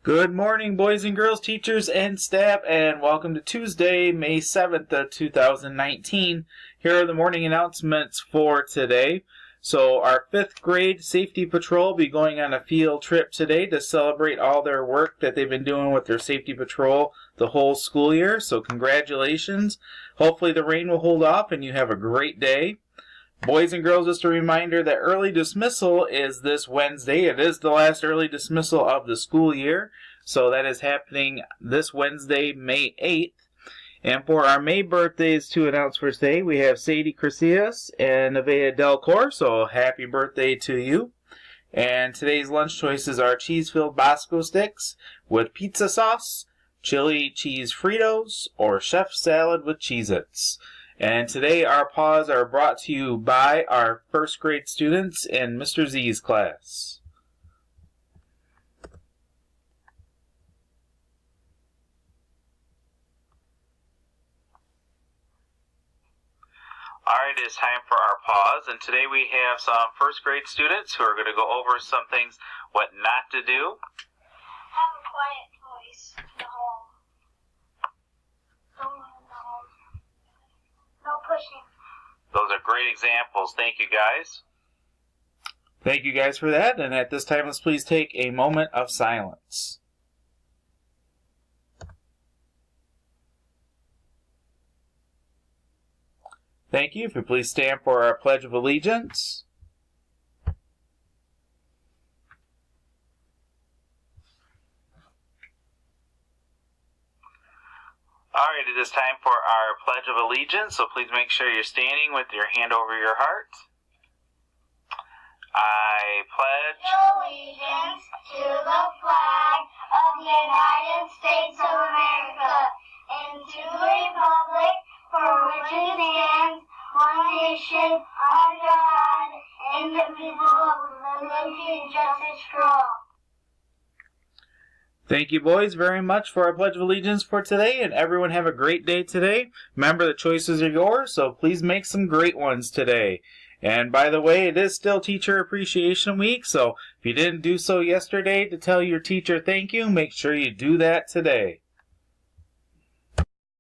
Good morning, boys and girls, teachers, and staff, and welcome to Tuesday, May 7th, 2019. Here are the morning announcements for today. So our 5th grade safety patrol will be going on a field trip today to celebrate all their work that they've been doing with their safety patrol the whole school year. So congratulations. Hopefully the rain will hold off and you have a great day. Boys and girls, just a reminder that early dismissal is this Wednesday. It is the last early dismissal of the school year. So that is happening this Wednesday, May 8th. And for our May birthdays to announce for today, we have Sadie Crisillas and Nevaeh Delcor. So happy birthday to you. And today's lunch choices are cheese-filled Bosco sticks with pizza sauce, chili cheese Fritos, or chef salad with Cheez-Its. And today our paws are brought to you by our 1st grade students in Mr. Z's class. Alright, it is time for our pause, and today we have some 1st grade students who are going to go over some things, what not to do. Have a quiet voice in the home. Don't run in the home. No pushing. Those are great examples. Thank you, guys. Thank you, guys, for that. And at this time, let's please take a moment of silence. Thank you. If you please stand for our Pledge of Allegiance. Alright, it is time for our Pledge of Allegiance, so please make sure you're standing with your hand over your heart. I pledge Allegiance to the flag of the United States of America and to the republic for which it stands, one nation, under God, indivisible, with liberty and justice for all. Thank you, boys, very much for our Pledge of Allegiance for today, and everyone have a great day today. Remember, the choices are yours, so please make some great ones today. And by the way, it is still Teacher Appreciation Week, so if you didn't do so yesterday to tell your teacher thank you, make sure you do that today.